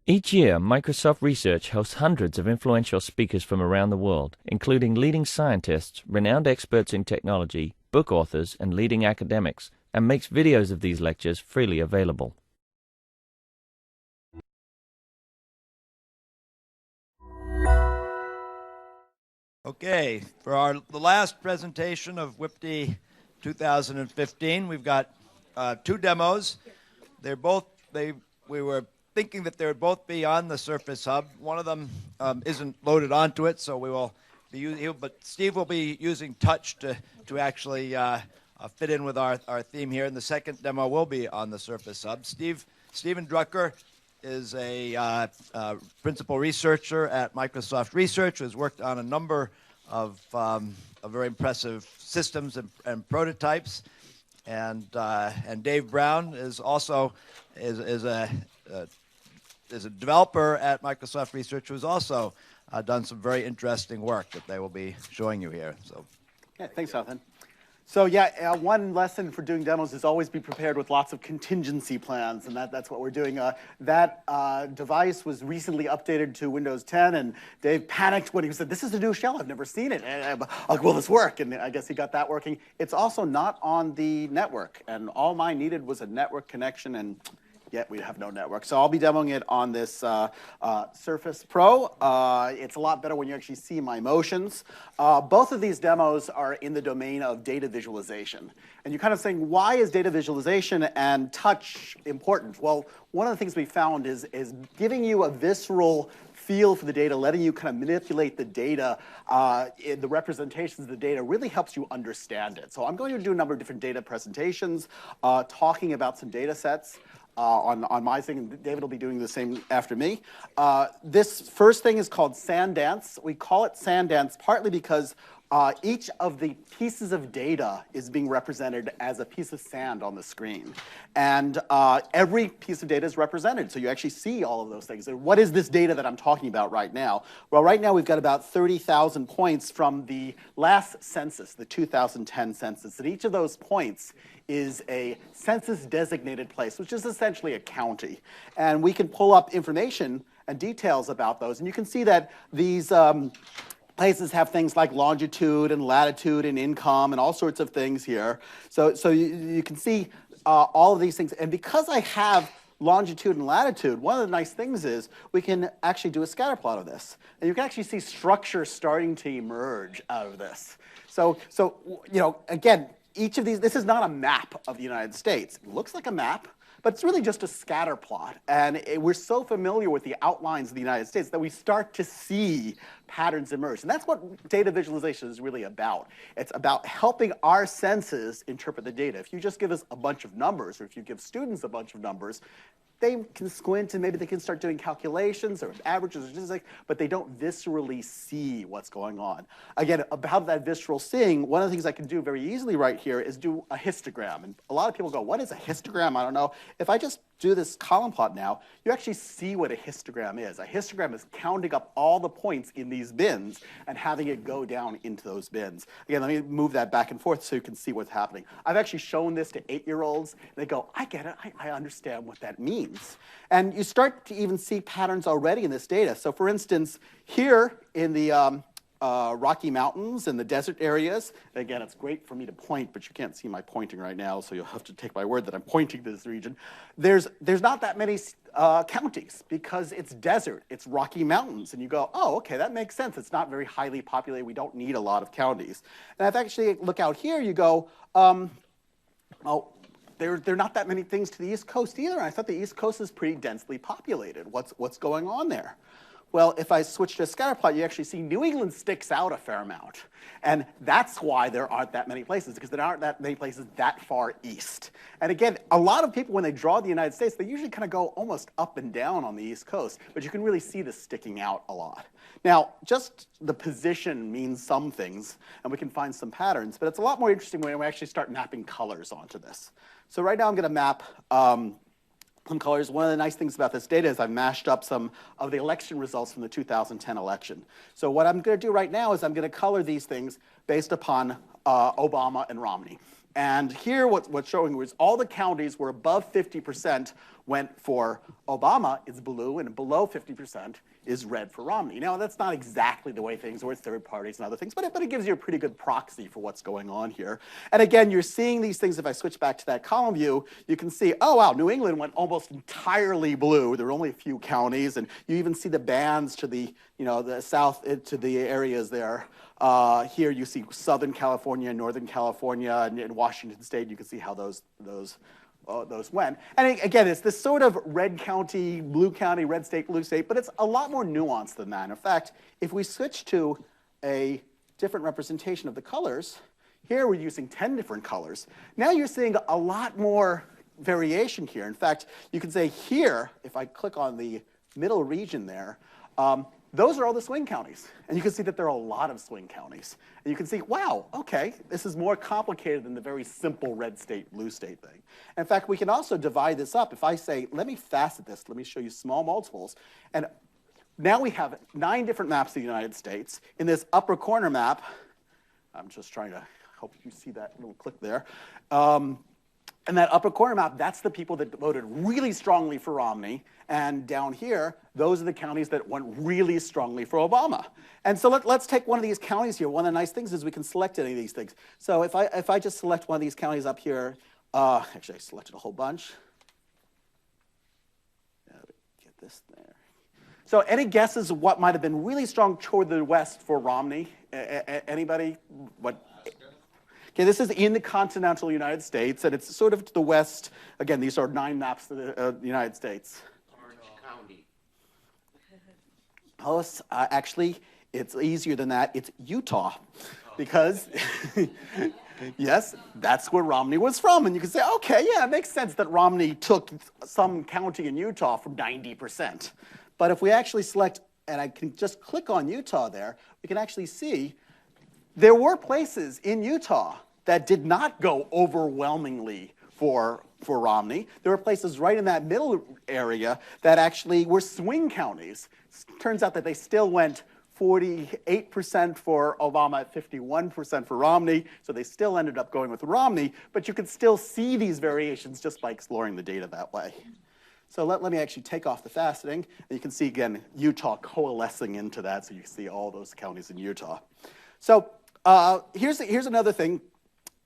Each year, Microsoft Research hosts hundreds of influential speakers from around the world, including leading scientists, renowned experts in technology, book authors, and leading academics, and makes videos of these lectures freely available. Okay, for the last presentation of WIPTTE 2015, we've got two demos. We were thinking that they would both be on the Surface Hub. One of them isn't loaded onto it, so we will be using, but Steve will be using Touch to actually fit in with our theme here. And the second demo will be on the Surface Hub. Stephen Drucker is a principal researcher at Microsoft Research, who has worked on a number of very impressive systems and prototypes. And Dave Brown is also is a developer at Microsoft Research, who's also done some very interesting work that they will be showing you here. So, yeah, thanks, Jonathan. So yeah, one lesson for doing demos is always be prepared with lots of contingency plans, and that's what we're doing. That device was recently updated to Windows 10, and Dave panicked when he said, "This is a new shell, I've never seen it." And I'm like, will this work? And I guess he got that working. It's also not on the network, and all mine needed was a network connection, and yet we have no network. So I'll be demoing it on this Surface Pro. It's a lot better when you actually see my motions. Both of these demos are in the domain of data visualization. And you're kind of saying, why is data visualization and touch important? Well, one of the things we found is giving you a visceral feel for the data, letting you kind of manipulate the data, the representations of the data really helps you understand it. So I'm going to do a number of different data presentations, talking about some data sets. On my thing, and David will be doing the same after me. This first thing is called Sand Dance. We call it Sand Dance partly because each of the pieces of data is being represented as a piece of sand on the screen. And every piece of data is represented, so you actually see all of those things. And what is this data that I'm talking about right now? Well, right now we've got about 30,000 points from the last census, the 2010 census. And each of those points is a census-designated place, which is essentially a county. And we can pull up information and details about those. And you can see that these places have things like longitude and latitude and income and all sorts of things here. So you can see all of these things. And because I have longitude and latitude, one of the nice things is we can actually do a scatter plot of this. And you can actually see structure starting to emerge out of this. So you know, again, each of these, this is not a map of the United States. It looks like a map, but it's really just a scatter plot. And we're so familiar with the outlines of the United States that we start to see patterns emerge. And that's what data visualization is really about. It's about helping our senses interpret the data. If you just give us a bunch of numbers, or if you give students a bunch of numbers, they can squint and maybe they can start doing calculations or averages or statistics, but they don't viscerally see what's going on. Again, about that visceral seeing, one of the things I can do very easily right here is do a histogram. And a lot of people go, what is a histogram? I don't know. If I just do this column plot now, you actually see what a histogram is. A histogram is counting up all the points in these bins and having it go down into those bins. Again, let me move that back and forth so you can see what's happening. I've actually shown this to 8-year-olds. They go, I get it. I understand what that means. And you start to even see patterns already in this data. So for instance, here in the Rocky Mountains and the desert areas. Again, it's great for me to point, but you can't see my pointing right now, so you'll have to take my word that I'm pointing to this region. There's not that many counties because it's desert, it's Rocky Mountains, and you go, oh, okay, that makes sense. It's not very highly populated. We don't need a lot of counties. And if actually look out here, you go, oh, there are not that many things to the East Coast either. I thought the East Coast is pretty densely populated. What's going on there? Well, if I switch to a scatter plot, you actually see New England sticks out a fair amount. And that's why there aren't that many places, because there aren't that many places that far east. And again, a lot of people, when they draw the United States, they usually kind of go almost up and down on the East Coast. But you can really see this sticking out a lot. Now, just the position means some things, and we can find some patterns. But it's a lot more interesting when we actually start mapping colors onto this. So right now I'm going to map some colors. One of the nice things about this data is I've mashed up some of the election results from the 2010 election. So what I'm going to do right now is I'm going to color these things based upon Obama and Romney. And here what's showing is all the counties were above 50% went for Obama is blue, and below 50% is red for Romney. Now, that's not exactly the way things work, third parties and other things, but it gives you a pretty good proxy for what's going on here. And again, you're seeing these things. If I switch back to that column view, you can see, oh, wow, New England went almost entirely blue. There were only a few counties, and you even see the bands to the, the south, to the areas there. Here you see Southern California, Northern California, and in Washington State, you can see how those went. And again, it's this sort of red county, red state, blue state, but it's a lot more nuanced than that. In fact, if we switch to a different representation of the colors, here we're using 10 different colors. Now you're seeing a lot more variation here. In fact, you can say here, if I click on the middle region there, those are all the swing counties. And you can see that there are a lot of swing counties. And you can see, wow, OK, this is more complicated than the very simple red state, blue state thing. In fact, we can also divide this up. If I say, let me facet this, let me show you small multiples. And now we have 9 different maps of the United States. In this upper corner map, I'm just trying to hope you see that little click there. And that upper corner map, that's the people that voted really strongly for Romney. And down here, those are the counties that went really strongly for Obama. And so let's take one of these counties here. One of the nice things is we can select any of these things. So if I just select one of these counties up here, actually I selected a whole bunch. Get this there. So any guesses what might have been really strong toward the west for Romney? Anybody? What? Okay, this is in the continental United States, and it's sort of to the west. Again, these are 9 maps of the United States. Orange County. Close. Actually, it's easier than that. It's Utah, because yes, that's where Romney was from. And you can say, okay, yeah, it makes sense that Romney took some county in Utah from 90%. But if we actually select, and I can just click on Utah there, we can actually see there were places in Utah that did not go overwhelmingly for Romney. There were places right in that middle area that actually were swing counties. Turns out that they still went 48% for Obama at 51% for Romney, so they still ended up going with Romney, but you could still see these variations just by exploring the data that way. So let me actually take off the faceting, and you can see, again, Utah coalescing into that, so you can see all those counties in Utah. So here's another thing,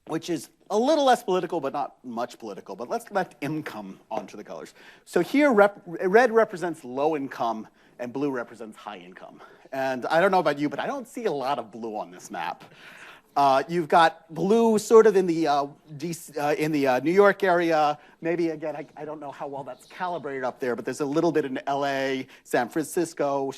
which is a little less political, but not much political. But let's select income onto the colors. So here, red represents low income, and blue represents high income. And I don't know about you, but I don't see a lot of blue on this map. You've got blue sort of in the New York area. Maybe, again, I don't know how well that's calibrated up there, but there's a little bit in LA, San Francisco,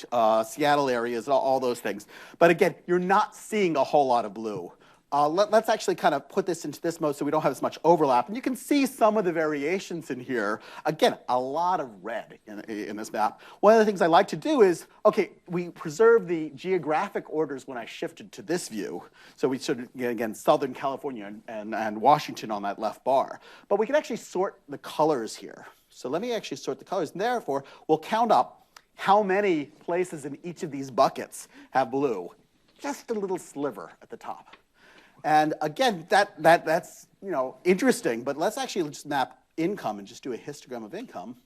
Seattle areas, all those things. But again, you're not seeing a whole lot of blue. Let's actually kind of put this into this mode so we don't have as much overlap. And you can see some of the variations in here. Again, a lot of red in this map. One of the things I like to do is, okay, we preserve the geographic orders when I shifted to this view. So we should, again, Southern California and Washington on that left bar. But we can actually sort the colors here. So let me actually sort the colors. And therefore, we'll count up how many places in each of these buckets have blue. Just a little sliver at the top. And again, that's interesting, but let's actually just map income and just do a histogram of income.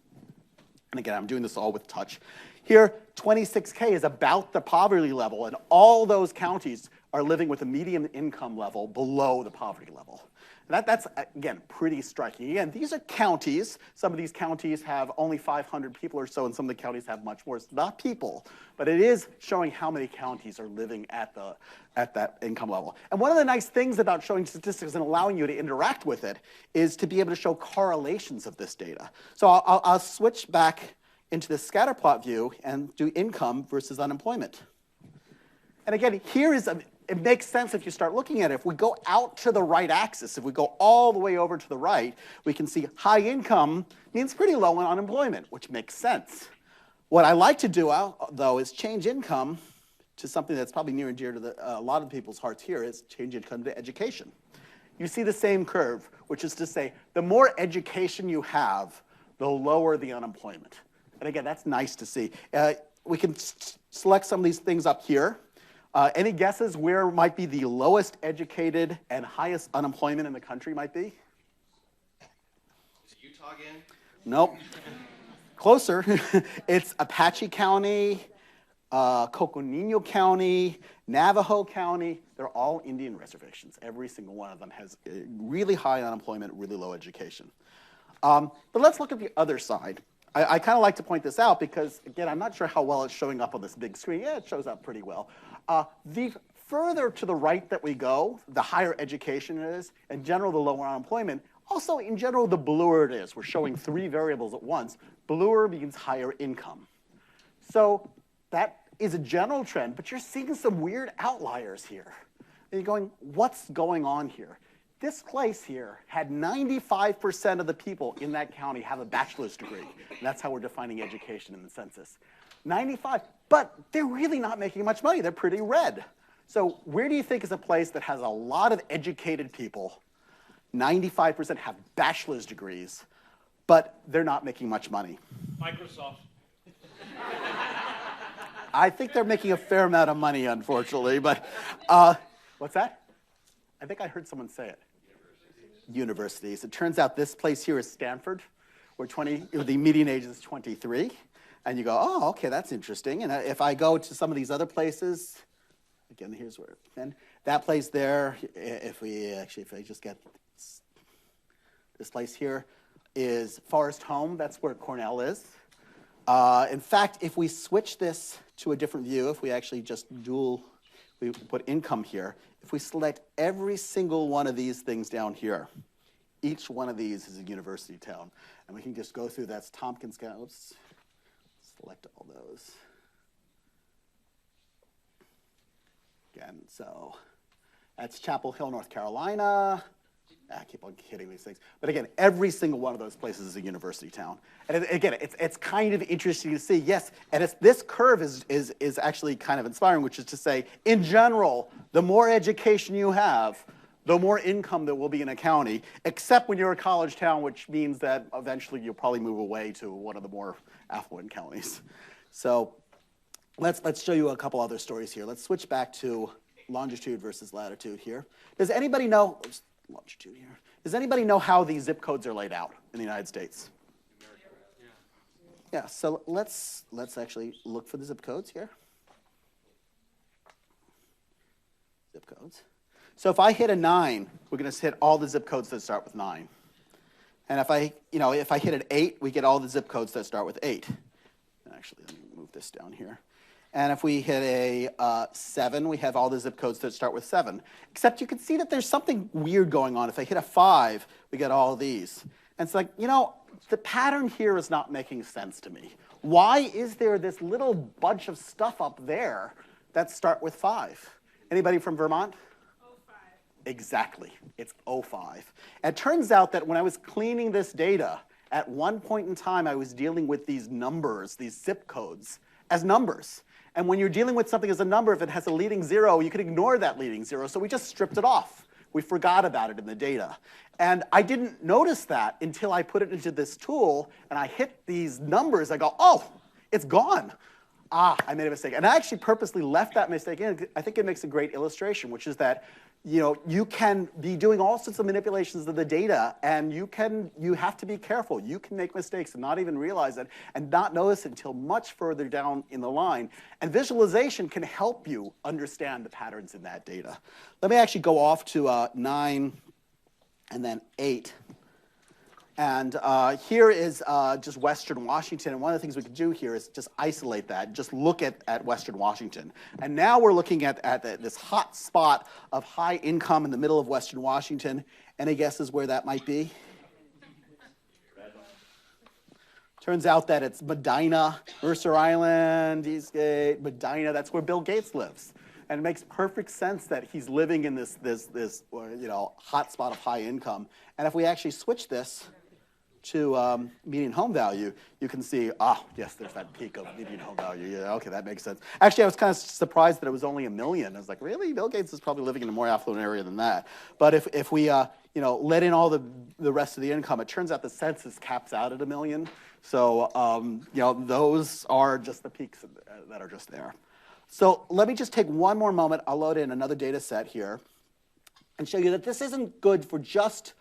And again, I'm doing this all with touch. Here, 26K is about the poverty level, and all those counties are living with a median income level below the poverty level. And that's, again, pretty striking. Again, these are counties. Some of these counties have only 500 people or so, and some of the counties have much more. It's not people, but it is showing how many counties are living at that income level. And one of the nice things about showing statistics and allowing you to interact with it is to be able to show correlations of this data. So I'll switch back into the scatter plot view and do income versus unemployment. And again, it makes sense if you start looking at it. If we go out to the right axis, if we go all the way over to the right, we can see high income means pretty low in unemployment, which makes sense. What I like to do, though, is change income to something that's probably near and dear to a lot of people's hearts here, is change income to education. You see the same curve, which is to say, the more education you have, the lower the unemployment. And again, that's nice to see. We can select some of these things up here. Any guesses where might be the lowest educated and highest unemployment in the country might be? Is it Utah again? Nope. Closer. It's Apache County, Coconino County, Navajo County. They're all Indian reservations. Every single one of them has really high unemployment, really low education. But let's look at the other side. I kind of like to point this out because, again, I'm not sure how well it's showing up on this big screen. Yeah, it shows up pretty well. The further to the right that we go, the higher education it is. In general, the lower unemployment. Also, in general, the bluer it is. We're showing 3 variables at once. Bluer means higher income. So that is a general trend, but you're seeing some weird outliers here. And you're going, what's going on here? This place here had 95% of the people in that county have a bachelor's degree. And that's how we're defining education in the census. 95, but they're really not making much money. They're pretty red. So where do you think is a place that has a lot of educated people? 95% have bachelor's degrees, but they're not making much money. Microsoft. I think they're making a fair amount of money, unfortunately, but what's that? I think I heard someone say it. Universities. It turns out this place here is Stanford, where the median age is 23. And you go, oh, okay, that's interesting. And if I go to some of these other places, again, here's where, and that place there, if I just get this place here, is Forest Home. That's where Cornell is. In fact, if we switch this to a different view, if we actually just we put income here, if we select every single one of these things down here, each one of these is a university town. And we can just go through, that's Tompkins County. Oops. Select all those. Again, so that's Chapel Hill, North Carolina. I keep on hitting these things. But again, every single one of those places is a university town. And again, it's kind of interesting to see, yes, and this curve is actually kind of inspiring, which is to say, in general, the more education you have, the more income there will be in a county, except when you're a college town, which means that eventually you'll probably move away to one of the more affluent counties. So let's show you a couple other stories here. Let's switch back to longitude versus latitude here. Does anybody know, longitude here. Does anybody know how these zip codes are laid out in the United States? Yeah, so let's actually look for the zip codes here. Zip codes. So if I hit a 9, we're going to hit all the zip codes that start with 9. And if I hit an 8, we get all the zip codes that start with 8. Actually, let me move this down here. And if we hit a 7, we have all the zip codes that start with 7. Except you can see that there's something weird going on. If I hit a 5, we get all of these. And it's like, the pattern here is not making sense to me. Why is there this little bunch of stuff up there that start with 5? Anybody from Vermont? 05. Exactly. It's 05. And it turns out that when I was cleaning this data, at one point in time, I was dealing with these numbers, these zip codes, as numbers. And when you're dealing with something as a number, if it has a leading 0, you can ignore that leading 0. So we just stripped it off. We forgot about it in the data. And I didn't notice that until I put it into this tool, and I hit these numbers. I go, oh, it's gone. I made a mistake. And I actually purposely left that mistake in. I think it makes a great illustration, which is that you can be doing all sorts of manipulations of the data, and you have to be careful. You can make mistakes and not even realize it and not notice it until much further down in the line. And visualization can help you understand the patterns in that data. Let me actually go off to 9 and then 8. And here is just Western Washington. And one of the things we could do here is just isolate that, just look at Western Washington. And now we're looking at this hot spot of high income in the middle of Western Washington. Any guesses where that might be? Turns out that it's Medina, Mercer Island, Eastgate, Medina. That's where Bill Gates lives. And it makes perfect sense that he's living in this hot spot of high income. And if we actually switch this to median home value, you can see, yes, there's that peak of median home value. Yeah, okay, that makes sense. Actually, I was kind of surprised that it was only 1 million. I was like, really? Bill Gates is probably living in a more affluent area than that. But if we let in all the rest of the income, it turns out the census caps out at 1 million. So those are just the peaks that are just there. So let me just take one more moment. I'll load in another data set here and show you that this isn't good for just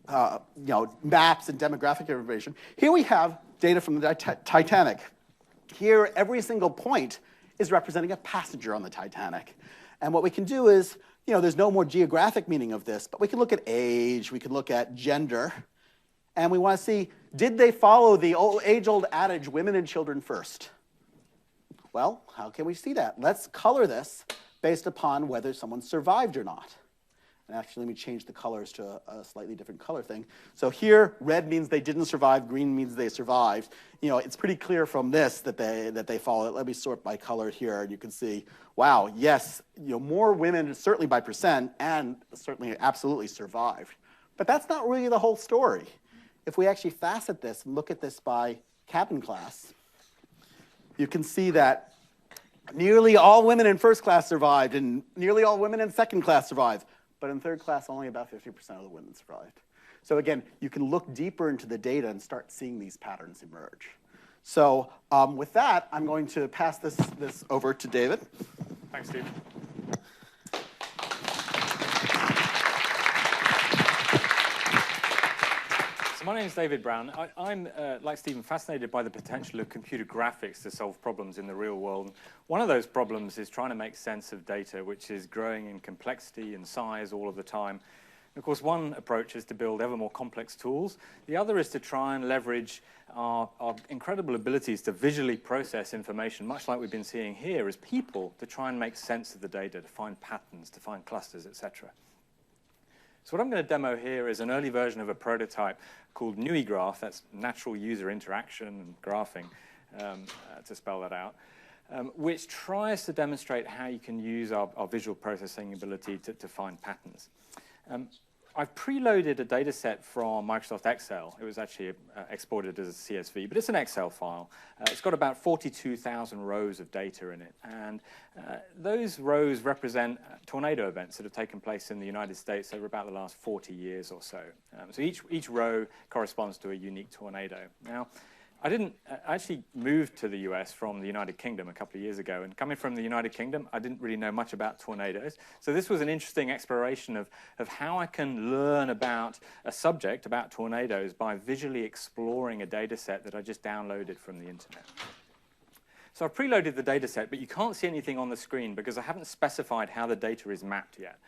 maps and demographic information. Here we have data from the Titanic. Here, every single point is representing a passenger on the Titanic. And what we can do is, there's no more geographic meaning of this, but we can look at age, we can look at gender, and we want to see, did they follow the age-old adage, women and children first? Well, how can we see that? Let's color this based upon whether someone survived or not. And actually, let me change the colors to a slightly different color thing. So here, red means they didn't survive, green means they survived. It's pretty clear from this that they follow it. Let me sort by color here, and you can see, wow, yes, more women, certainly by percent, and certainly absolutely survived. But that's not really the whole story. If we actually facet this and look at this by cabin class, you can see that nearly all women in first class survived, and nearly all women in second class survived. But in third class, only about 50% of the women survived. So again, you can look deeper into the data and start seeing these patterns emerge. So with that, I'm going to pass this over to David. Thanks, Steve. So my name is David Brown. I'm, like Stephen, fascinated by the potential of computer graphics to solve problems in the real world. One of those problems is trying to make sense of data, which is growing in complexity and size all of the time. And of course, one approach is to build ever more complex tools. The other is to try and leverage our incredible abilities to visually process information, much like we've been seeing here, as people, to try and make sense of the data, to find patterns, to find clusters, etc. So what I'm going to demo here is an early version of a prototype called NuiGraph. That's natural user interaction and graphing, to spell that out, which tries to demonstrate how you can use our visual processing ability to find patterns. I've preloaded a data set from Microsoft Excel. It was actually exported as a CSV, but it's an Excel file. It's got about 42,000 rows of data in it. And those rows represent tornado events that have taken place in the United States over about the last 40 years or so. So each row corresponds to a unique tornado. Now, I actually moved to the US from the United Kingdom a couple of years ago, and coming from the United Kingdom, I didn't really know much about tornadoes. So this was an interesting exploration of how I can learn about a subject, about tornadoes, by visually exploring a data set that I just downloaded from the internet. So I've preloaded the data set, but you can't see anything on the screen because I haven't specified how the data is mapped yet.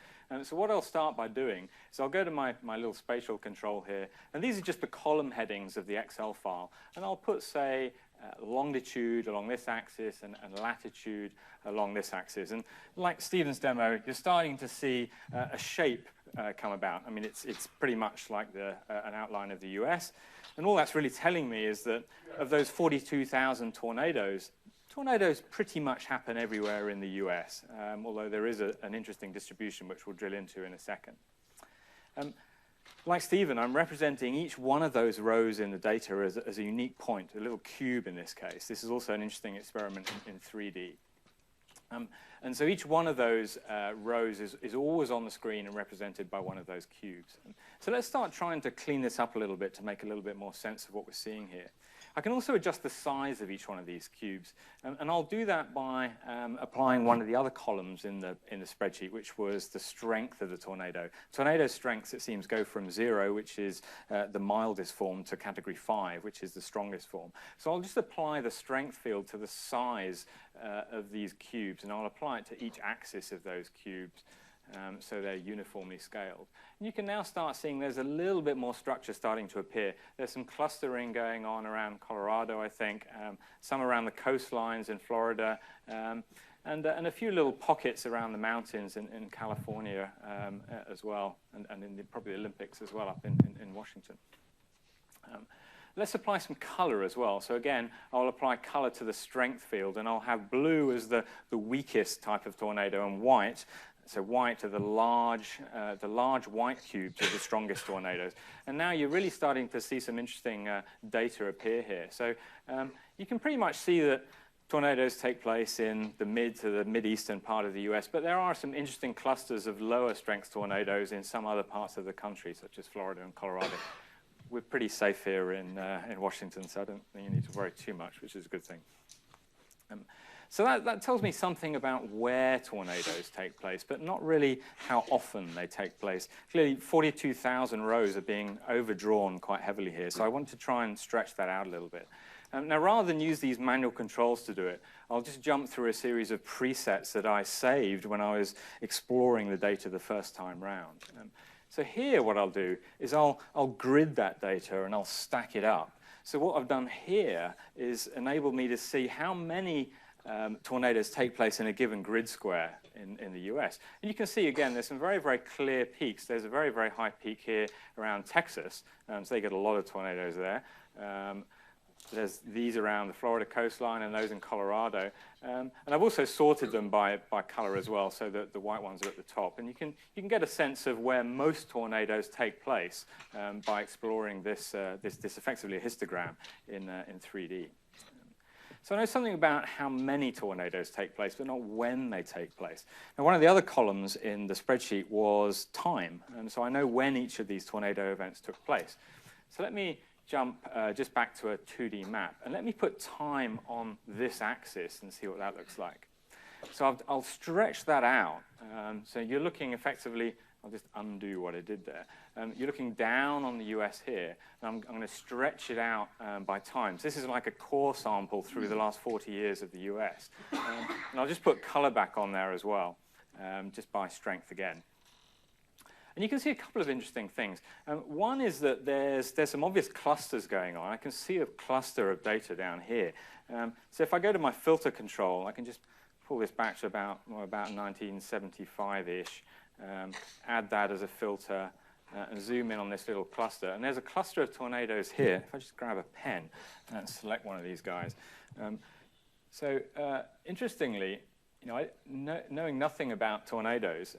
So what I'll start by doing is I'll go to my little spatial control here, and these are just the column headings of the Excel file. And I'll put, say, longitude along this axis and latitude along this axis. And like Stephen's demo, you're starting to see a shape come about. I mean, it's pretty much like an outline of the US. And all that's really telling me is that of those 42,000 tornadoes pretty much happen everywhere in the US, although there is an interesting distribution which we'll drill into in a second. Like Stephen, I'm representing each one of those rows in the data as a unique point, a little cube in this case. This is also an interesting experiment in 3D. And so each one of those rows is always on the screen and represented by one of those cubes. So let's start trying to clean this up a little bit to make a little bit more sense of what we're seeing here. I can also adjust the size of each one of these cubes, and I'll do that by applying one of the other columns in the spreadsheet, which was the strength of the tornado. Tornado strengths, it seems, go from 0, which is the mildest form, to category 5, which is the strongest form. So I'll just apply the strength field to the size of these cubes, and I'll apply it to each axis of those cubes. So they're uniformly scaled. And you can now start seeing there's a little bit more structure starting to appear. There's some clustering going on around Colorado, I think, some around the coastlines in Florida, and a few little pockets around the mountains in California as well, and in probably the Olympics as well up in Washington. Let's apply some color as well. So again, I'll apply color to the strength field, and I'll have blue as the weakest type of tornado, and white. So white are the large white cubes are the strongest tornadoes. And now you're really starting to see some interesting data appear here. So you can pretty much see that tornadoes take place in the mid to the mid-eastern part of the US, but there are some interesting clusters of lower strength tornadoes in some other parts of the country, such as Florida and Colorado. We're pretty safe here in Washington, so I don't think you need to worry too much, which is a good thing. So that tells me something about where tornadoes take place, but not really how often they take place. Clearly, 42,000 rows are being overdrawn quite heavily here, so I want to try and stretch that out a little bit. Now, rather than use these manual controls to do it, I'll just jump through a series of presets that I saved when I was exploring the data the first time round. So here what I'll do is I'll grid that data and I'll stack it up. So what I've done here is enable me to see how many tornadoes take place in a given grid square in the US. And you can see, again, there's some very, very clear peaks. There's a very, very high peak here around Texas, so they get a lot of tornadoes there. There's these around the Florida coastline and those in Colorado. And I've also sorted them by color as well, so that the white ones are at the top. And you can get a sense of where most tornadoes take place by exploring this effectively a histogram in 3D. So I know something about how many tornadoes take place, but not when they take place. Now, one of the other columns in the spreadsheet was time. And so I know when each of these tornado events took place. So let me jump just back to a 2D map. And let me put time on this axis and see what that looks like. So I'll stretch that out. So you're looking effectively, I'll just undo what I did there. You're looking down on the US here, and I'm going to stretch it out by time. So this is like a core sample through the last 40 years of the US. And I'll just put color back on there as well, just by strength again. And you can see a couple of interesting things. One is that there's some obvious clusters going on. I can see a cluster of data down here. So if I go to my filter control, I can just pull this back to about 1975-ish, add that as a filter, and zoom in on this little cluster. And there's a cluster of tornadoes here. If I just grab a pen and select one of these guys. Interestingly, knowing nothing about tornadoes,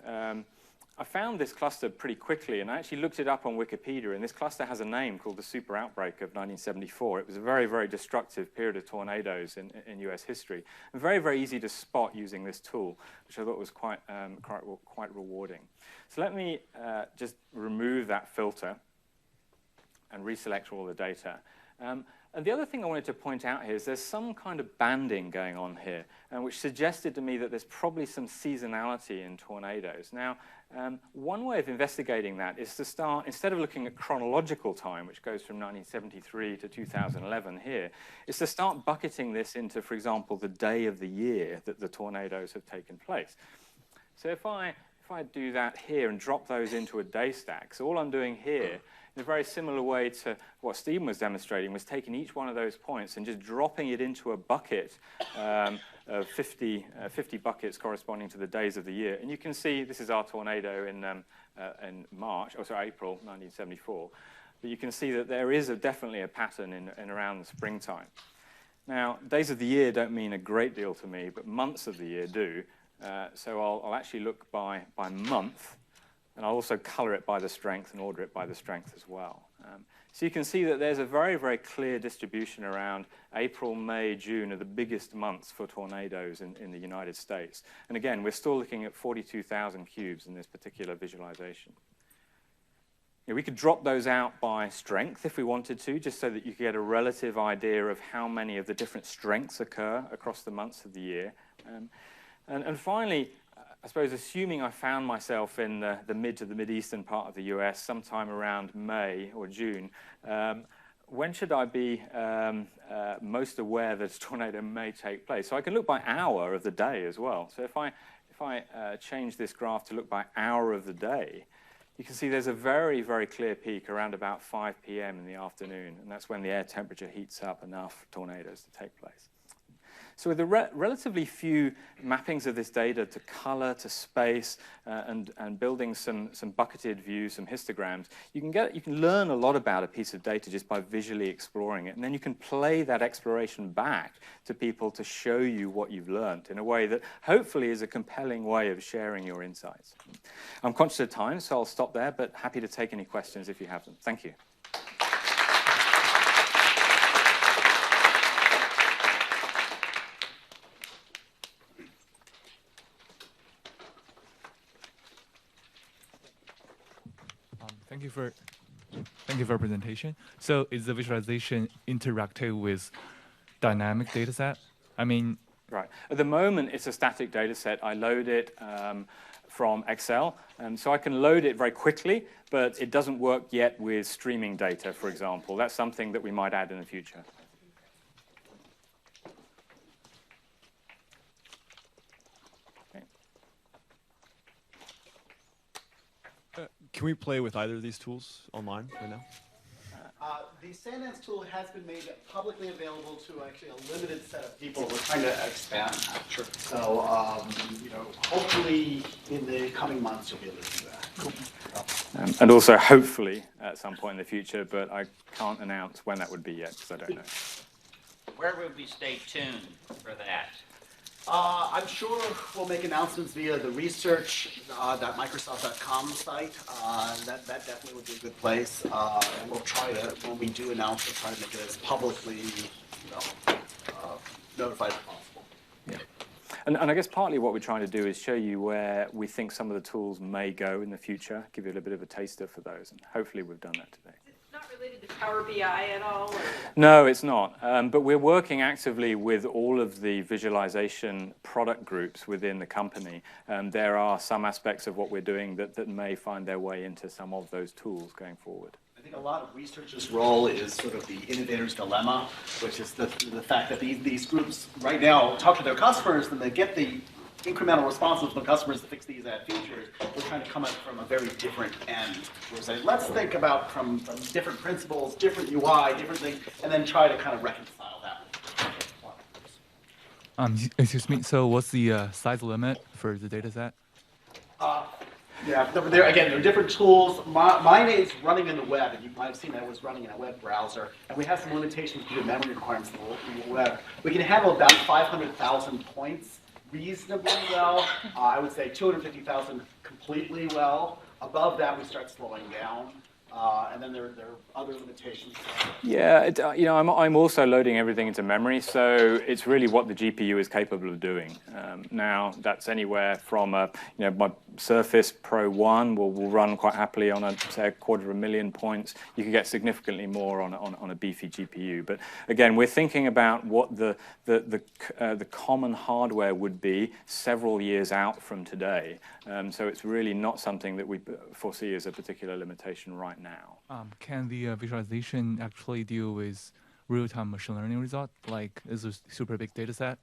I found this cluster pretty quickly, and I actually looked it up on Wikipedia, and this cluster has a name called the super outbreak of 1974. It was a very, very destructive period of tornadoes in US history, and very, very easy to spot using this tool, which I thought was quite rewarding. So let me just remove that filter and reselect all the data. And the other thing I wanted to point out here is there's some kind of banding going on here, which suggested to me that there's probably some seasonality in tornadoes. Now, one way of investigating that is to start, instead of looking at chronological time, which goes from 1973 to 2011 here, is to start bucketing this into, for example, the day of the year that the tornadoes have taken place. So if I do that here and drop those into a day stack, so all I'm doing here, in a very similar way to what Stephen was demonstrating, was taking each one of those points and just dropping it into a bucket of 50 buckets corresponding to the days of the year. And you can see this is our tornado in April 1974. But you can see that there is definitely a pattern in around the springtime. Now, days of the year don't mean a great deal to me, but months of the year do. So I'll actually look by month. And I'll also color it by the strength and order it by the strength as well. So you can see that there's a very, very clear distribution around April, May, June are the biggest months for tornadoes in the United States. And again, we're still looking at 42,000 cubes in this particular visualization. We could drop those out by strength if we wanted to, just so that you could get a relative idea of how many of the different strengths occur across the months of the year. And finally, I suppose assuming I found myself in the mid to the mid-eastern part of the US sometime around May or June, when should I be most aware that a tornado may take place? So I can look by hour of the day as well. So if I change this graph to look by hour of the day, you can see there's a very, very clear peak around about 5 p.m. in the afternoon, and that's when the air temperature heats up enough for tornadoes to take place. So with the relatively few mappings of this data to color, to space, and building some bucketed views, some histograms, you can learn a lot about a piece of data just by visually exploring it. And then you can play that exploration back to people to show you what you've learned in a way that hopefully is a compelling way of sharing your insights. I'm conscious of time, so I'll stop there, but happy to take any questions if you have them. Thank you. Thank you for your presentation. So is the visualization interactive with dynamic data set? I mean, Right. At the moment, it's a static data set. I load it from Excel, so I can load it very quickly, but it doesn't work yet with streaming data, for example. That's something that we might add in the future. Can we play with either of these tools online right now? The Sandance tool has been made publicly available to actually a limited set of people. We're trying to expand that. Sure. So, hopefully in the coming months you'll be able to do that. Cool. And also, hopefully, at some point in the future, but I can't announce when that would be yet, because I don't know. Where would we stay tuned for that? I'm sure we'll make announcements via the research.microsoft.com site. That definitely would be a good place. And we'll try to, when we do announce, we'll try to make it as publicly notified as possible. Yeah. And I guess partly what we're trying to do is show you where we think some of the tools may go in the future, give you a little bit of a taster for those, and hopefully we've done that today. Not related to Power BI at all? Or? No, it's not. But we're working actively with all of the visualization product groups within the company. There are some aspects of what we're doing that may find their way into some of those tools going forward. I think a lot of researchers' role is sort of the innovator's dilemma, which is the fact that these groups right now talk to their customers and they get the incremental responses from customers to fix these features. We're trying to come at from a very different end. We're saying, let's think about from different principles, different UI, different things, and then try to kind of reconcile that. Excuse me, so what's the size limit for the data set? Yeah, there are different tools. Mine is running in the web, and you might have seen that it was running in a web browser. And we have some limitations due to memory requirements in the web. We can handle about 500,000 points reasonably well. I would say 250,000 completely well. Above that, we start slowing down. And then there are other limitations. Yeah, I'm also loading everything into memory, so it's really what the GPU is capable of doing. Now, that's anywhere from my Surface Pro 1 will run quite happily on say 250,000 points. You can get significantly more on a beefy GPU. But again, we're thinking about what the common hardware would be several years out from today. So it's really not something that we foresee as a particular limitation right now. Can the visualization actually deal with real-time machine learning result? Like, is a super big data set?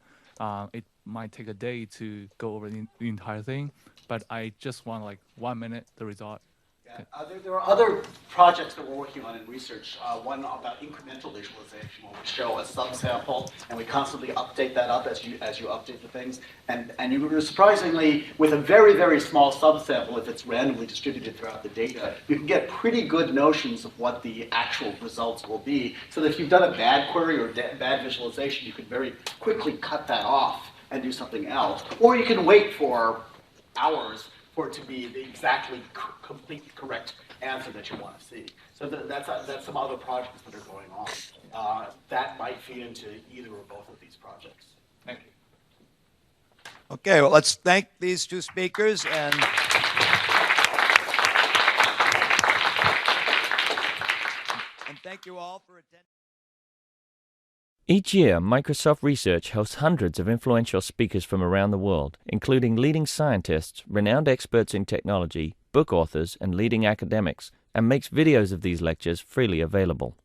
It might take a day to go over the entire thing, but I just want like 1 minute the result. Yeah. There are other projects that we're working on in research. One about incremental visualization, where we show a subsample, and we constantly update that up as you update the things. And you surprisingly, with a very, very small subsample, if it's randomly distributed throughout the data, you can get pretty good notions of what the actual results will be. So that if you've done a bad query or bad visualization, you can very quickly cut that off and do something else. Or you can wait for hours for it to be the exactly completely correct answer that you want to see. So that's some other projects that are going on. That might feed into either or both of these projects. Thank you. Okay, well, let's thank these two speakers and thank you all for attending. Each year, Microsoft Research hosts hundreds of influential speakers from around the world, including leading scientists, renowned experts in technology, book authors, and leading academics, and makes videos of these lectures freely available.